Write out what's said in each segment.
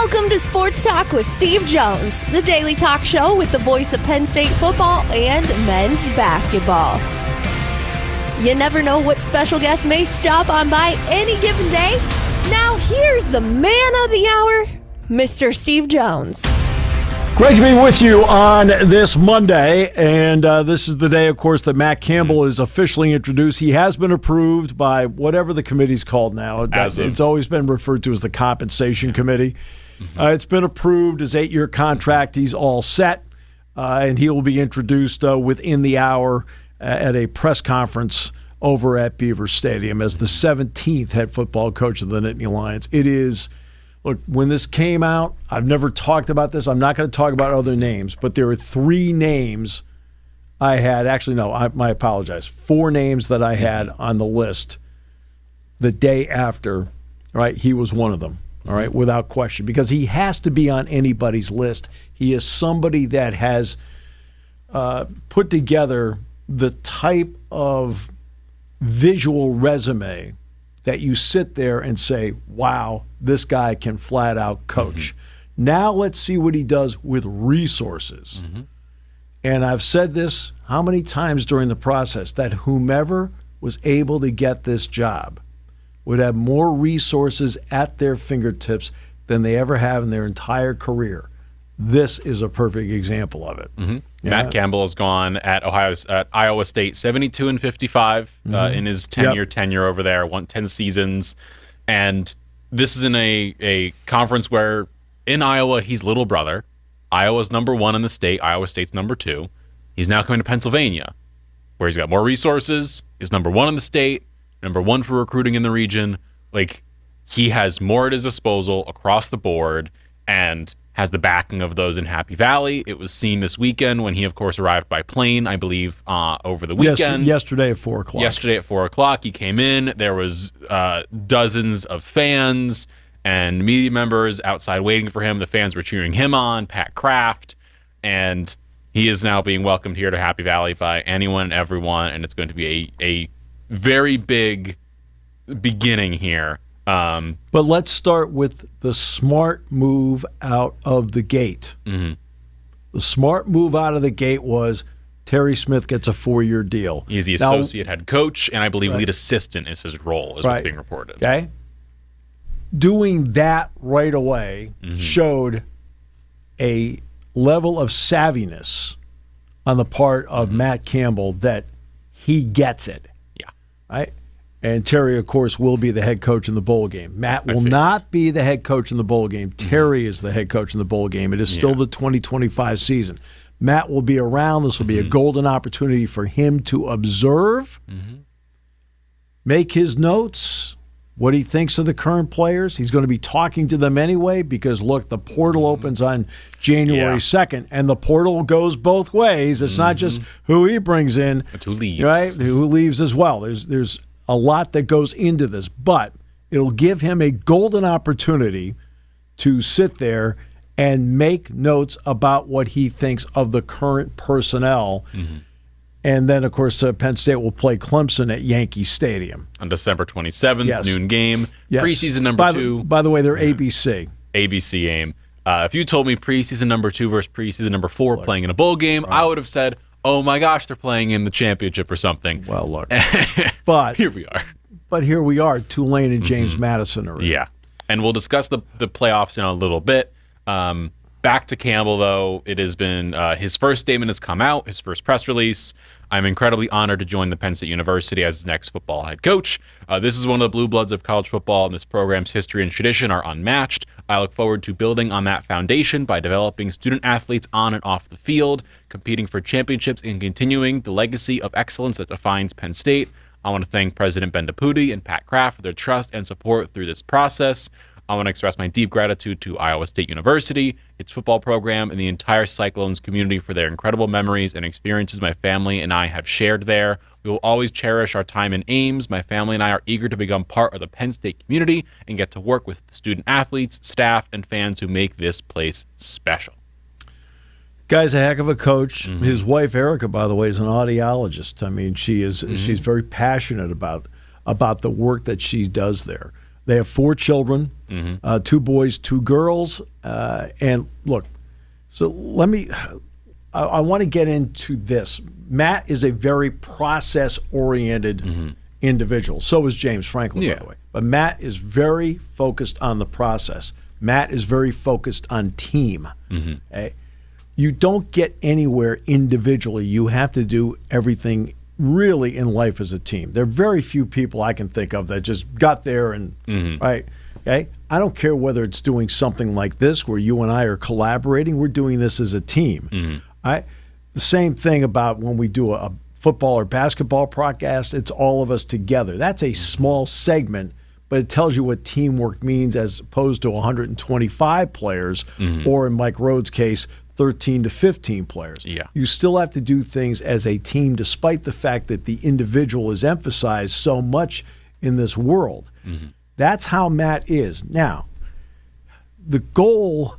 Welcome to Sports Talk with Steve Jones, the daily talk show with the voice of Penn State football and men's basketball. You never know what special guest may stop on by any given day. Now here's the man of the hour, Mr. Steve Jones. Great to be with you on this Monday, and this is the day, of course, that Matt Campbell is officially introduced. He has been approved by whatever the committee's called now. It's always been referred to as the Compensation Committee. It's been approved, his 8-year contract. He's all set, and he will be introduced within the hour at a press conference over at Beaver Stadium as the 17th head football coach of the Nittany Lions. It is... Look, when this came out, I've never talked about this. I'm not going to talk about other names, but there are 3 names I had. Actually, no, I apologize. 4 names that I had on the list the day after, right? He was one of them, all right, without question, because he has to be on anybody's list. He is somebody that has put together the type of visual resume that you sit there and say, wow, this guy can flat out coach. Now let's see what he does with resources. And I've said this how many times during the process, that whomever was able to get this job would have more resources at their fingertips than they ever have in their entire career. This is a perfect example of it. Yeah. Matt Campbell has gone at Iowa State 72-55 in his 10-year tenure over there, won 10 seasons. And this is in a conference where in Iowa, he's little brother. Iowa's number 1 in the state. Iowa State's number 2. He's now coming to Pennsylvania, where he's got more resources, is number 1 in the state, number 1 for recruiting in the region. Like, he has more at his disposal across the board, and has the backing of those in Happy Valley. It was seen this weekend when he, of course, arrived by plane, I believe, over the weekend. Yesterday at 4 o'clock. Yesterday at 4 o'clock, he came in. There was dozens of fans and media members outside waiting for him. The fans were cheering him on, Pat Kraft, and he is now being welcomed here to Happy Valley by anyone and everyone, and it's going to be a very big beginning here. But let's start with the smart move out of the gate. The smart move out of the gate was Terry Smith gets a 4-year deal. He's the associate head coach, and I believe lead assistant is his role, is what's being reported. Okay. Doing that right away showed a level of savviness on the part of Matt Campbell that he gets it. Yeah. Right? And Terry, of course, will be the head coach in the bowl game. Matt will not be the head coach in the bowl game. Terry is the head coach in the bowl game. It is still the 2025 season. Matt will be around. This will be a golden opportunity for him to observe, make his notes, what he thinks of the current players. He's going to be talking to them anyway because, look, the portal opens on January 2nd, and the portal goes both ways. It's not just who he brings in. It's who leaves. Right? Who leaves as well. There's a lot that goes into this, but it'll give him a golden opportunity to sit there and make notes about what he thinks of the current personnel. And then, of course, Penn State will play Clemson at Yankee Stadium. On December 27th, noon game. Yes. Preseason number 2. By the way, they're ABC. ABC game. If you told me preseason number 2 versus preseason number 4 playing in a bowl game, I would have said, oh my gosh, they're playing in the championship or something. Well, look. But here we are. But here we are. Tulane and James Madison are in. Yeah. And we'll discuss the playoffs in a little bit. Back to Campbell, though. It has been his first statement has come out, his first press release. I'm incredibly honored to join the Penn State University as his next football head coach. This is one of the blue bloods of college football, and this program's history and tradition are unmatched. I look forward to building on that foundation by developing student athletes on and off the field, competing for championships, and continuing the legacy of excellence that defines Penn State. I want to thank President Ben DiPuti and Pat Kraft for their trust and support through this process. I want to express my deep gratitude to Iowa State University, its football program, and the entire Cyclones community for their incredible memories and experiences my family and I have shared there. We will always cherish our time in Ames. My family and I are eager to become part of the Penn State community and get to work with student athletes, staff, and fans who make this place special. Guy's a heck of a coach. His wife, Erica, by the way, is an audiologist. I mean, she's very passionate about the work that she does there. They have 4 children, 2 boys, 2 girls. And look, so I want to get into this. Matt is a very process-oriented individual. So is James Franklin, by the way. But Matt is very focused on the process. Matt is very focused on team. Okay? You don't get anywhere individually. You have to do everything really in life as a team. There are very few people I can think of that just got there and, right? Okay? I don't care whether it's doing something like this where you and I are collaborating. We're doing this as a team. The same thing about when we do a football or basketball podcast. It's all of us together. That's a small segment, but it tells you what teamwork means as opposed to 125 players, or in Mike Rhodes' case, 13 to 15 players. Yeah. You still have to do things as a team, despite the fact that the individual is emphasized so much in this world. That's how Matt is. Now, the goal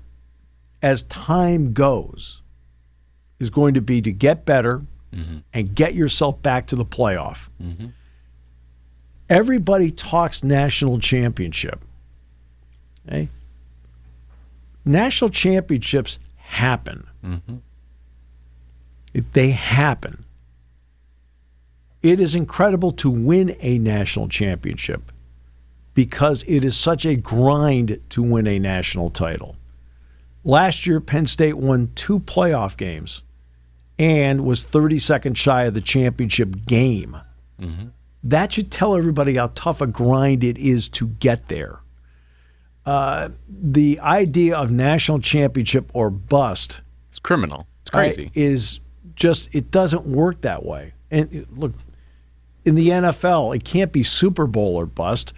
as time goes is going to be to get better and get yourself back to the playoff. Everybody talks national championship. Okay? National championships happen. They happen. It is incredible to win a national championship because it is such a grind to win a national title. Last year, Penn State won 2 playoff games and was 30 seconds shy of the championship game. That should tell everybody how tough a grind it is to get there. The idea of national championship or bust, it's criminal. It's crazy. Is just, it doesn't work that way. And look, in the NFL, it can't be Super Bowl or bust.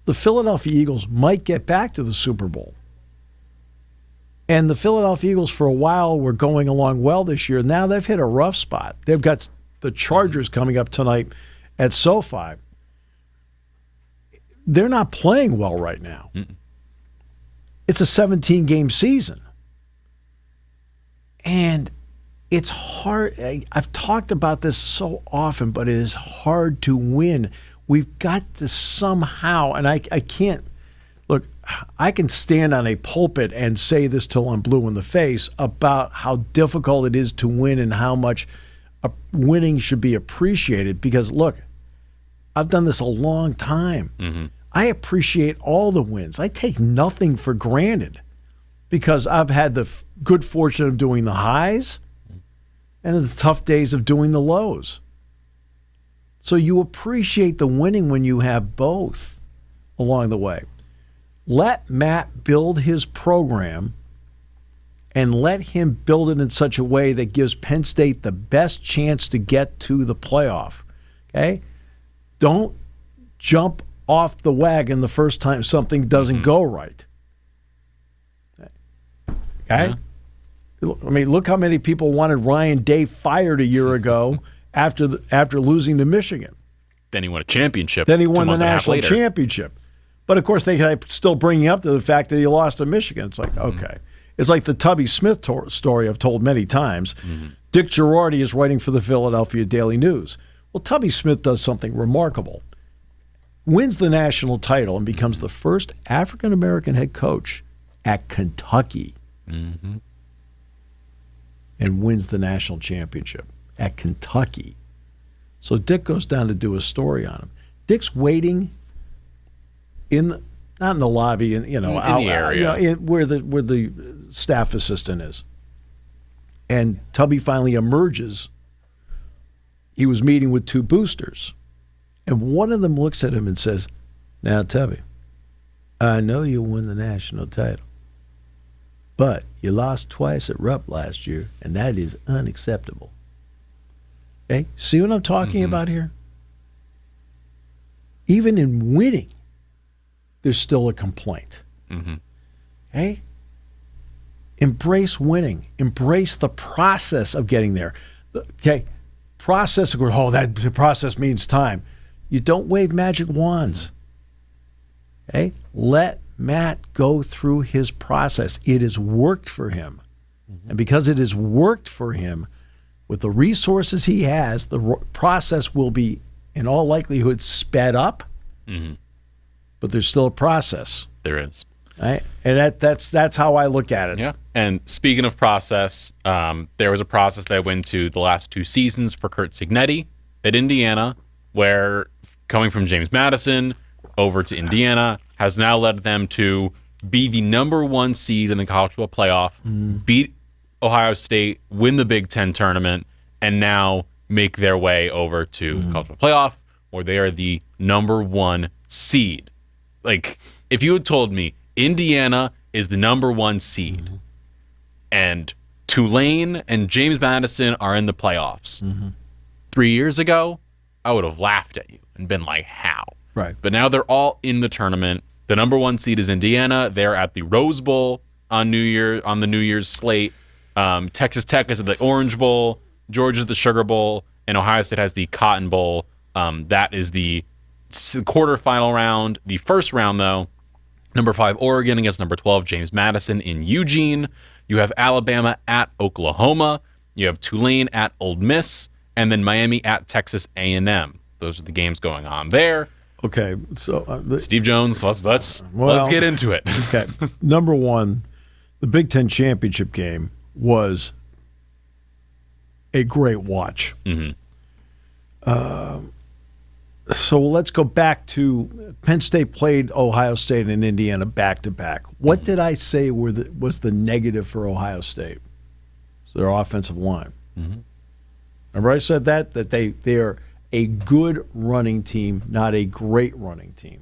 The Philadelphia Eagles might get back to the Super Bowl. And the Philadelphia Eagles, for a while, were going along well this year. Now they've hit a rough spot. They've got the Chargers coming up tonight at SoFi. They're not playing well right now. It's a 17-game season. And it's hard. I've talked about this so often, but it is hard to win. We've got to somehow, and I can't, look, I can stand on a pulpit and say this till I'm blue in the face about how difficult it is to win and how much winning should be appreciated. Because, look, I've done this a long time. I appreciate all the wins. I take nothing for granted because I've had the good fortune of doing the highs and the tough days of doing the lows. So you appreciate the winning when you have both along the way. Let Matt build his program and let him build it in such a way that gives Penn State the best chance to get to the playoff. Okay? Don't jump off the wagon the first time something doesn't go right. Okay? I mean, look how many people wanted Ryan Day fired a year ago after losing to Michigan. Then he won a championship. Then he won the national championship. But, of course, they still bringing up to the fact that he lost to Michigan. It's like, okay. It's like the Tubby Smith story I've told many times. Dick Girardi is writing for the Philadelphia Daily News. Well, Tubby Smith does something remarkable. Wins the national title and becomes the first African-American head coach at Kentucky. And wins the national championship at Kentucky. So Dick goes down to do a story on him. Dick's waiting not in the lobby, in the area, where the staff assistant is. And Tubby finally emerges. He was meeting with 2 boosters. And one of them looks at him and says, "Now, Tubby, I know you won the national title, but you lost twice at Rupp last year, and that is unacceptable." Okay? See what I'm talking about here? Even in winning, there's still a complaint. Okay? Embrace winning. Embrace the process of getting there. Okay? Process, that process means time. You don't wave magic wands. Okay? Let Matt go through his process. It has worked for him. And because it has worked for him, with the resources he has, the process will be, in all likelihood, sped up. but there's still a process. There is. Right? And that's how I look at it. Yeah. And speaking of process, there was a process that I went to the last 2 seasons for Curt Cignetti at Indiana, where coming from James Madison over to Indiana has now led them to be the number 1 seed in the college football playoff, beat Ohio State, win the Big Ten tournament, and now make their way over to the college football playoff, where they are the number 1 seed. Like, if you had told me Indiana is the number 1 seed and Tulane and James Madison are in the playoffs 3 years ago, I would have laughed at you and been like, how? Right. But now they're all in the tournament. The number 1 seed is Indiana. They're at the Rose Bowl on the New Year's slate. Texas Tech is at the Orange Bowl. Georgia's the Sugar Bowl, and Ohio State has the Cotton Bowl. That is the quarterfinal round. The first round, though, number 5 Oregon against number 12 James Madison in Eugene. You have Alabama at Oklahoma. You have Tulane at Ole Miss, and then Miami at Texas A&M. Those are the games going on there. Okay, so Steve Jones, let's get into it. Okay, number 1, the Big Ten championship game was a great watch. So let's go back to Penn State played Ohio State and Indiana back-to-back. What did I say was the negative for Ohio State? It's their offensive line. Remember I said that they are a good running team, not a great running team.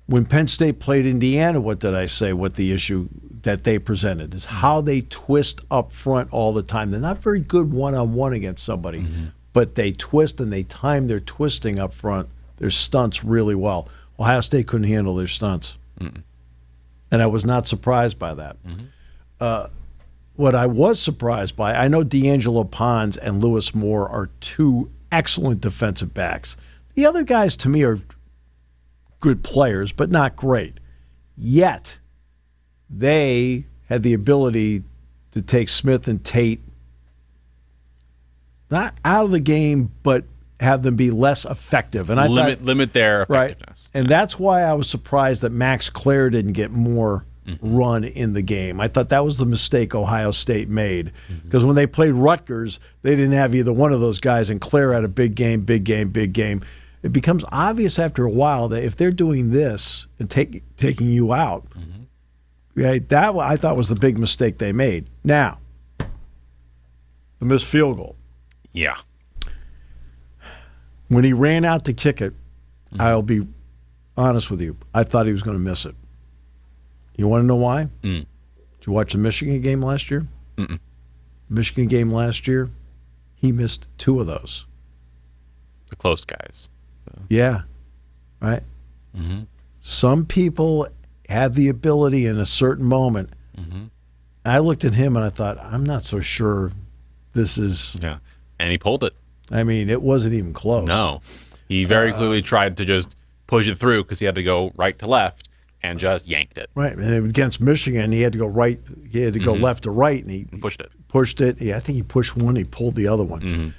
When Penn State played Indiana, what did I say? What the issue that they presented is how they twist up front all the time. They're not very good one-on-one against somebody, but they twist and they time their twisting up front, their stunts really well. Ohio State couldn't handle their stunts. And I was not surprised by that. What I was surprised by, I know D'Angelo Pons and Lewis Moore are 2 excellent defensive backs. The other guys, to me, are good players, but not great. Yet, they had the ability to take Smith and Tate not out of the game, but have them be less effective. And I limit their effectiveness. Right, and that's why I was surprised that Max Clare didn't get more run in the game. I thought that was the mistake Ohio State made, because when they played Rutgers, they didn't have either one of those guys, and Clare had a big game. It becomes obvious after a while that if they're doing this and taking you out, right, that I thought was the big mistake they made. Now, the missed field goal. Yeah. When he ran out to kick it, I'll be honest with you, I thought he was going to miss it. You want to know why? Did you watch the Michigan game last year? Michigan game last year, he missed 2 of those. The close guys. So. Yeah. Right? Some people have the ability in a certain moment. I looked at him and I thought, I'm not so sure this is... Yeah. And he pulled it. I mean, it wasn't even close. No. He very clearly tried to just push it through because he had to go right to left and just yanked it. Right. And against Michigan, he had to go right. He had to go left to right, and he pushed it. Yeah, I think he pushed one. He pulled the other one.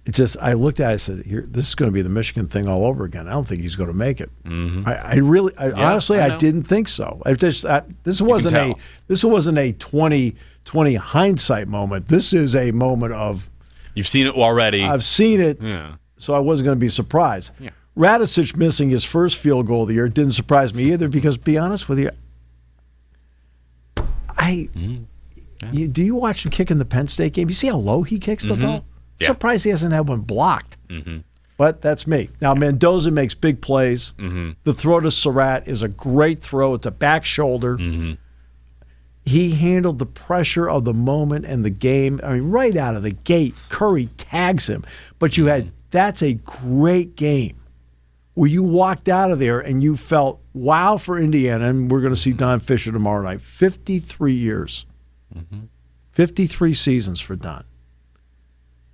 It's just, I looked at it, I said, "Here, this is going to be the Michigan thing all over again. I don't think he's going to make it." Honestly, I didn't think so. This wasn't a 20/20 hindsight moment. This is a moment of, you've seen it already. I've seen it, so I wasn't going to be surprised. Yeah. Radicic missing his first field goal of the year didn't surprise me either, because, to be honest with you, do you watch him kick in the Penn State game? You see how low he kicks the ball? I'm surprised he hasn't had one blocked. But that's me. Now, Mendoza makes big plays. The throw to Surratt is a great throw. It's a back shoulder. He handled the pressure of the moment and the game. I mean, right out of the gate, Curry tags him. But that's a great game where you walked out of there and you felt, wow, for Indiana. And we're going to see Don Fisher tomorrow night. 53 years. 53 seasons for Don.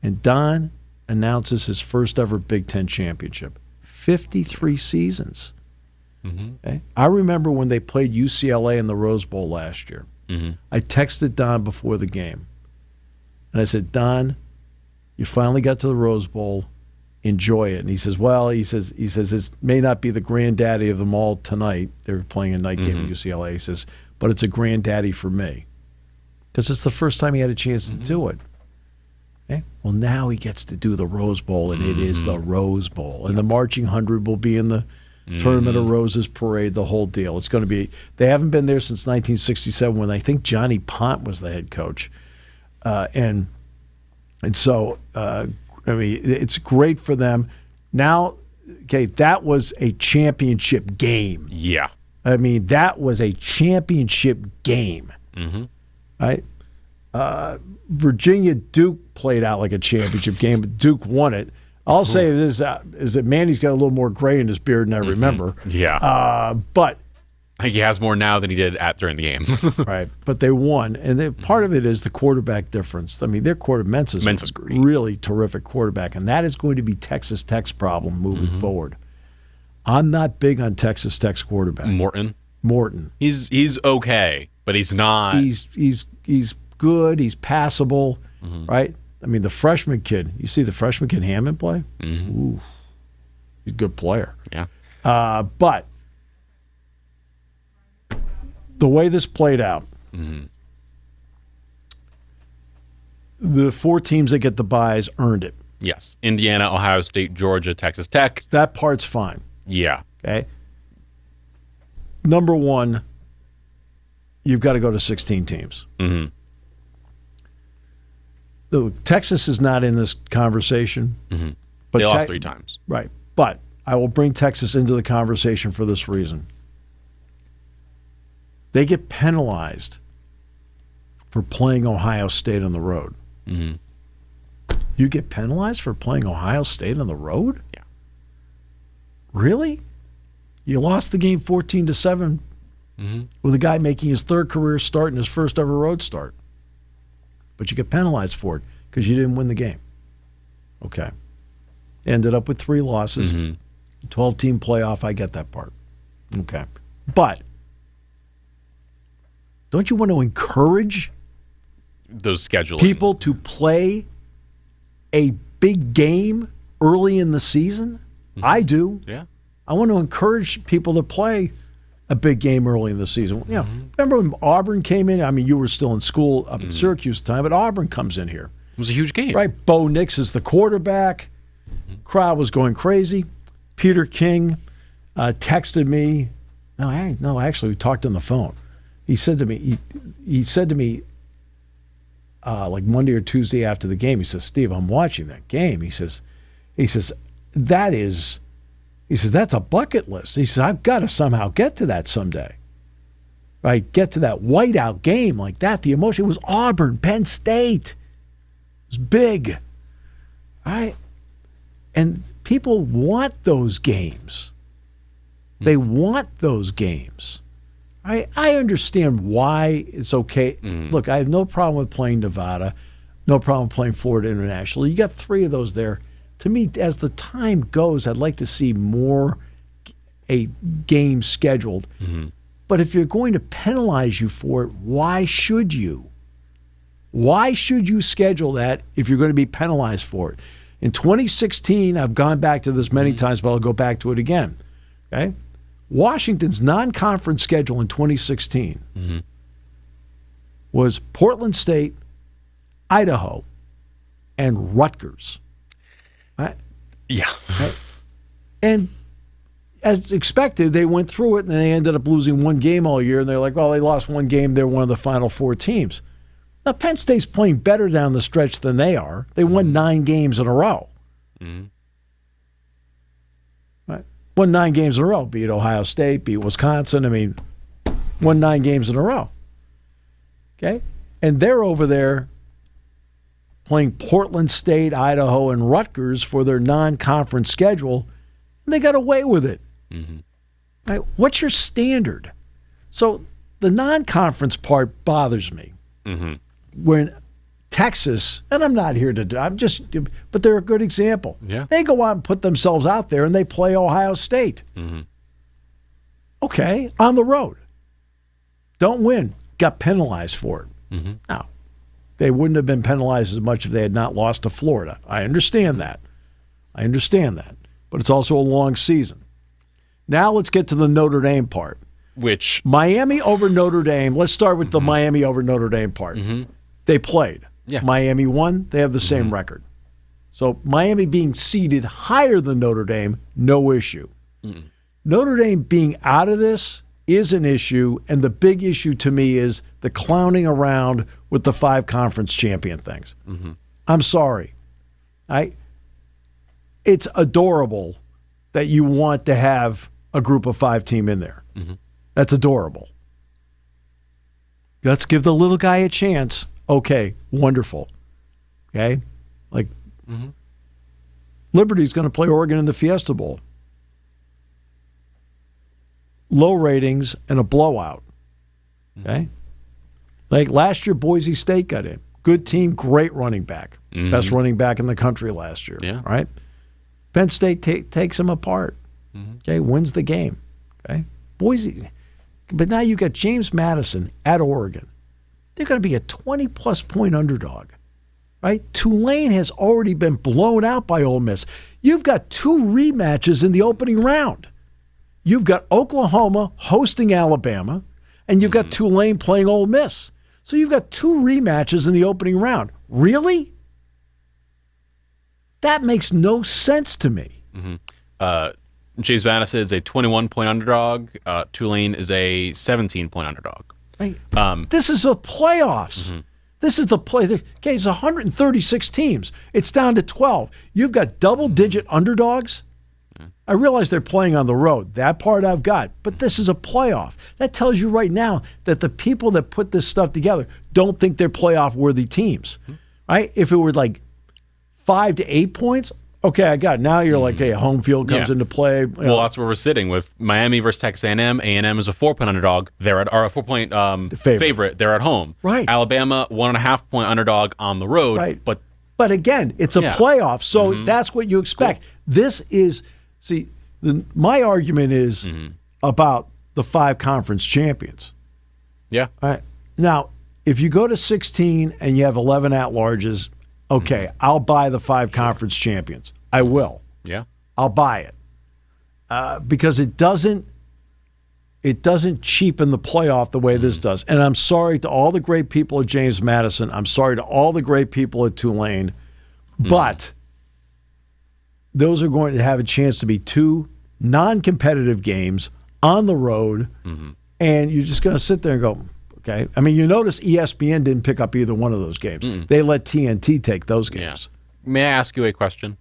And Don announces his first ever Big Ten championship. 53 seasons. Okay? I remember when they played UCLA in the Rose Bowl last year. I texted Don before the game. And I said, Don, you finally got to the Rose Bowl, enjoy it. And he says, well, he says it may not be the granddaddy of them all tonight. They're playing a night game at UCLA. He says, but it's a granddaddy for me because it's the first time he had a chance to do it. Okay? Well, now he gets to do the Rose Bowl, and it is the Rose Bowl. And the Marching 100 will be in the Tournament of Roses parade, the whole deal. It's going to be – they haven't been there since 1967 when I think Johnny Pont was the head coach. And so, I mean, it's great for them. Now, okay, that was a championship game. Yeah. I mean, that was a championship game. Right? Virginia Duke played out like a championship game, but Duke won it. I'll say this is that Manny's got a little more gray in his beard than I remember. Yeah. But I think he has more now than he did during the game. right. But they won. And part of it is the quarterback difference. I mean, their quarterback, Mentz is really terrific quarterback, and that is going to be Texas Tech's problem moving forward. I'm not big on Texas Tech's quarterback. Morton. He's okay, but he's not. He's good. He's passable, right? I mean, the freshman kid, you see the freshman kid Hammond play? Ooh, he's a good player. Yeah. But the way this played out, the 4 teams that get the byes earned it. Yes. Indiana, Ohio State, Georgia, Texas Tech. That part's fine. Yeah. Okay. Number 1, you've got to go to 16 teams. Texas is not in this conversation. But they lost 3 times. Right. But I will bring Texas into the conversation for this reason. They get penalized for playing Ohio State on the road. You get penalized for playing Ohio State on the road? Yeah. Really? You lost the game 14-7 with a guy making his 3rd career start and his first ever road start. But you get penalized for it because you didn't win the game. Okay. Ended up with 3 losses, 12-team playoff. I get that part. Okay. But don't you want to encourage those scheduling people to play a big game early in the season? I do. Yeah. I want to encourage people to play a big game early in the season. You know, remember when Auburn came in? I mean, you were still in school up in Syracuse at the time, but Auburn comes in here. It was a huge game. Right? Bo Nix is the quarterback. Crowd was going crazy. Peter King texted me. No, actually, we talked on the phone. He said to me, like Monday or Tuesday after the game, he says, Steve, I'm watching that game. He says, that's a bucket list. He says, I've got to somehow get to that someday. Right? Get to that whiteout game like that. The emotion. It was Auburn, Penn State. It was big. Right? And people want those games. They want those games. I understand why it's okay. Look, I have no problem with playing Nevada. No problem playing Florida International. You got 3 of those there. To me, as the time goes, I'd like to see more a game scheduled. But if you're going to penalize you for it, why should you? Why should you schedule that if you're going to be penalized for it? In 2016, I've gone back to this many times, but I'll go back to it again. Okay? Washington's non-conference schedule in 2016 was Portland State, Idaho, and Rutgers. Right? Yeah. Right? And as expected, they went through it, and they ended up losing 1 game all year, and they're like, well, they lost 1 game. They're one of the final 4 teams. Now, Penn State's playing better down the stretch than they are. They won 9 games in a row. Right? Won 9 games in a row. Beat Ohio State, beat Wisconsin. I mean, won 9 games in a row. Okay? And they're over there playing Portland State, Idaho, and Rutgers for their non-conference schedule, and they got away with it. Right? What's your standard? So the non-conference part bothers me. When Texas, and I'm not here to but they're a good example. Yeah. They go out and put themselves out there, and they play Ohio State. Okay, on the road. Don't win. Got penalized for it. Now, they wouldn't have been penalized as much if they had not lost to Florida. I understand that. I understand that. But it's also a long season. Now let's get to the Notre Dame part. Which Miami over Notre Dame. Let's start with the Miami over Notre Dame part. They played. Yeah. Miami won. They have the same record. So Miami being seeded higher than Notre Dame, no issue. Notre Dame being out of this is an issue, and the big issue to me is the clowning around with the 5 conference champion things. I'm sorry. It's adorable that you want to have a group of 5 team in there. That's adorable. Let's give the little guy a chance. Okay, wonderful. Okay? Like, Liberty's going to play Oregon in the Fiesta Bowl. Low ratings and a blowout. Okay? Like last year, Boise State got in. Good team, great running back. Best running back in the country last year. Yeah. Right? Penn State takes them apart. Okay? Wins the game. Okay? Boise. But now you got James Madison at Oregon. They're going to be a 20-plus point underdog. Right? Tulane has already been blown out by Ole Miss. You've got 2 rematches in the opening round. You've got Oklahoma hosting Alabama, and you've got Tulane playing Ole Miss. So you've got 2 rematches in the opening round. Really? That makes no sense to me. James Madison is a 21-point underdog. Tulane is a 17-point underdog. This is the playoffs. This is the play. Okay, it's 136 teams. It's down to 12. You've got double-digit underdogs. I realize they're playing on the road. That part I've got. But this is a playoff. That tells you right now that the people that put this stuff together don't think they're playoff-worthy teams. Right? If it were like 5 to 8 points, okay, I got it. Now you're like, hey, home field comes into play. Well, that's where we're sitting with Miami versus Texas A&M. A&M is a 4-point underdog. They're at, or a 4-point favorite. They're at home. Right. Alabama, 1.5-point underdog on the road. Right. But again, it's a playoff, so that's what you expect. Cool. This is, see, my argument is about the 5 conference champions. Yeah. All right. Now, if you go to 16 and you have 11 at-larges, okay, I'll buy the 5 conference champions. I will. Yeah. I'll buy it. Because it doesn't cheapen the playoff the way this does. And I'm sorry to all the great people at James Madison. I'm sorry to all the great people at Tulane. But those are going to have a chance to be 2 non-competitive games on the road. And you're just going to sit there and go, okay. I mean, you notice ESPN didn't pick up either one of those games. They let TNT take those games. Yeah. May I ask you a question?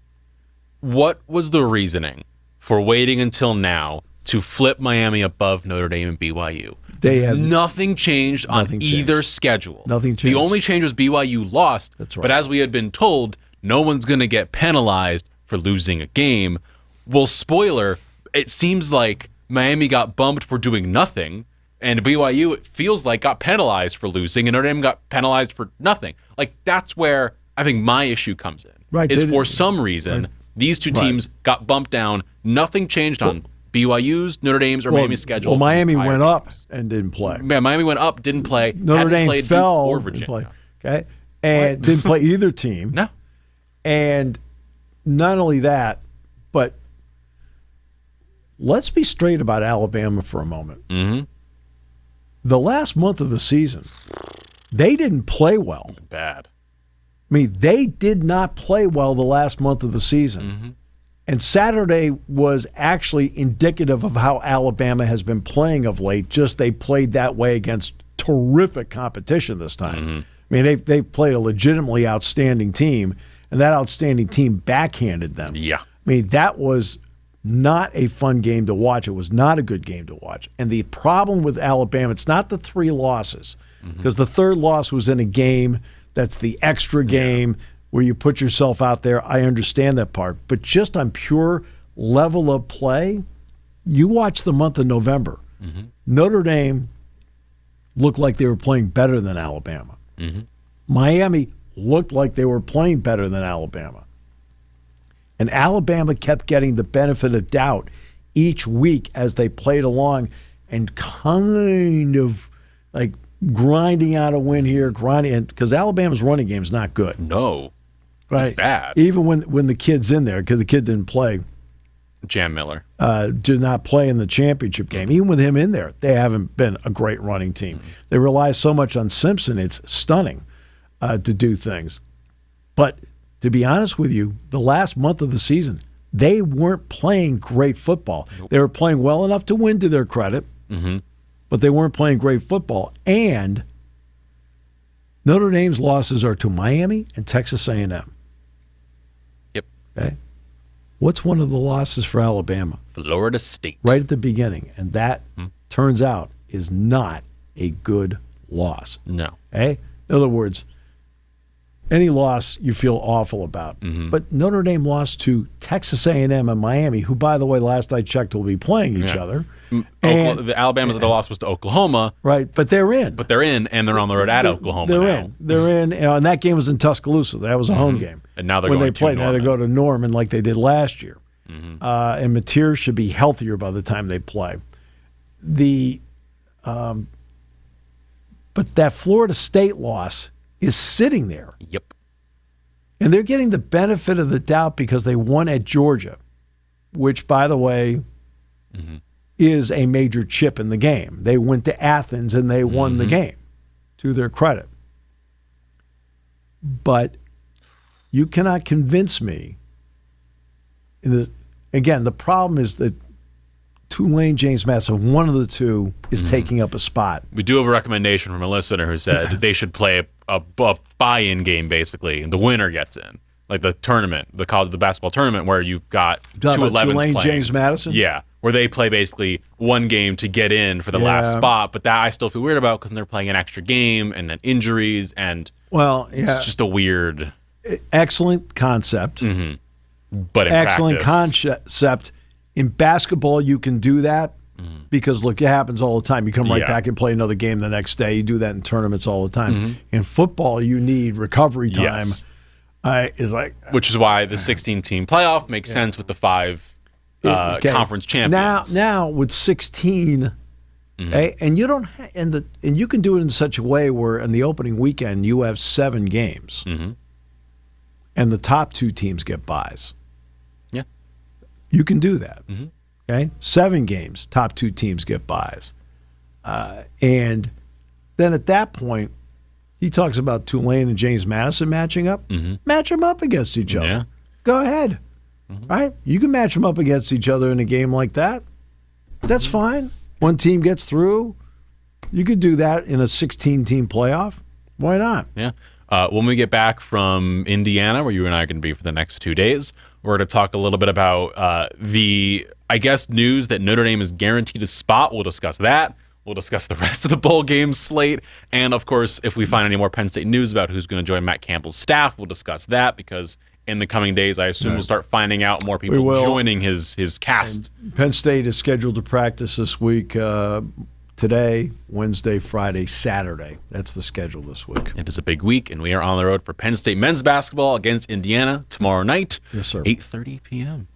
What was the reasoning for waiting until now to flip Miami above Notre Dame and BYU? They have nothing changed on either schedule. Nothing changed. The only change was BYU lost. That's right. But as we had been told, no one's going to get penalized for losing a game. Well, spoiler, it seems like Miami got bumped for doing nothing. And BYU, it feels like, got penalized for losing, and Notre Dame got penalized for nothing. Like, that's where I think my issue comes in. Right. Is for some reason, these 2 teams got bumped down. Nothing changed on BYU's, Notre Dame's, or Miami's schedule. Well, Miami went up and didn't play. Yeah, Miami went up, didn't play. Notre Dame played fell Duke or Virginia. Okay. And didn't play either team. No. And not only that, but let's be straight about Alabama for a moment. The last month of the season, they didn't play well. Bad. I mean, they did not play well the last month of the season. And Saturday was actually indicative of how Alabama has been playing of late. Just they played that way against terrific competition this time. I mean, they played a legitimately outstanding team, and that outstanding team backhanded them. Yeah. I mean, that was not a fun game to watch. It was not a good game to watch. And the problem with Alabama, it's not the 3 losses, because the 3rd loss was in a game that's the extra game where you put yourself out there. I understand that part. But just on pure level of play, you watch the month of November. Notre Dame looked like they were playing better than Alabama. Miami looked like they were playing better than Alabama. And Alabama kept getting the benefit of doubt each week as they played along and kind of like grinding out a win here, because Alabama's running game is not good. No. Right. It's bad. Even when the kid's in there, because the kid didn't play. Jam Miller. Did not play in the championship game. Even with him in there, they haven't been a great running team. They rely so much on Simpson, it's stunning to do things. But to be honest with you, the last month of the season, they weren't playing great football. Nope. They were playing well enough to win, to their credit, but they weren't playing great football. And Notre Dame's losses are to Miami and Texas A&M. Yep. Okay. What's one of the losses for Alabama? Florida State. Right at the beginning. And that, turns out, is not a good loss. No. Okay? In other words, any loss you feel awful about. But Notre Dame lost to Texas A&M and Miami, who, by the way, last I checked, will be playing each other. The Alabama's the loss was to Oklahoma. Right, but they're in. And they're on the road at Oklahoma now. They're in. And that game was in Tuscaloosa. That was a home game. And now they're when going they play. to Now they Norman. go to Norman like they did last year. And Mateer should be healthier by the time they play. But that Florida State loss is sitting there. Yep. And they're getting the benefit of the doubt because they won at Georgia, which, by the way, is a major chip in the game. They went to Athens and they won the game, to their credit. But you cannot convince me. Again, the problem is that Tulane, James Madison, one of the two is taking up a spot. We do have a recommendation from a listener who said they should play a buy-in game, basically, and the winner gets in. Like the tournament, the basketball tournament, where you got two 11s Tulane, playing. James Madison? Yeah, where they play basically one game to get in for the last spot. But that I still feel weird about because they're playing an extra game and then injuries and it's just a weird. Excellent concept. But in excellent practice, concept. In basketball, you can do that because, look, it happens all the time. You come right back and play another game the next day. You do that in tournaments all the time. In football, you need recovery time. Yes. Which is why the 16-team playoff makes sense with the 5 conference champions. Now with 16, and you don't and you can do it in such a way where in the opening weekend you have 7 games, and the top 2 teams get byes. Yeah, you can do that. Okay, 7 games, top 2 teams get byes, and then at that point. He talks about Tulane and James Madison matching up. Match them up against each other. Yeah. Go ahead. Right? You can match them up against each other in a game like that. That's fine. One team gets through. You could do that in a 16-team playoff. Why not? Yeah. When we get back from Indiana, where you and I are going to be for the next 2 days, we're going to talk a little bit about the, news that Notre Dame is guaranteed a spot. We'll discuss that. We'll discuss the rest of the bowl game slate. And, of course, if we find any more Penn State news about who's going to join Matt Campbell's staff, we'll discuss that because in the coming days, I assume we'll start finding out more people joining his cast. And Penn State is scheduled to practice this week, today, Wednesday, Friday, Saturday. That's the schedule this week. It is a big week, and we are on the road for Penn State men's basketball against Indiana tomorrow night, yes, sir. 8:30 p.m.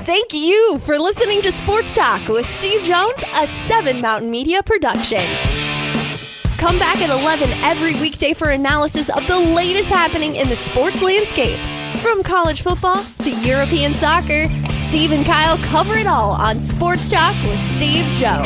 Thank you for listening to Sports Talk with Steve Jones, a 7 Mountain Media production. Come back at 11 every weekday for analysis of the latest happening in the sports landscape. From college football to European soccer, Steve and Kyle cover it all on Sports Talk with Steve Jones.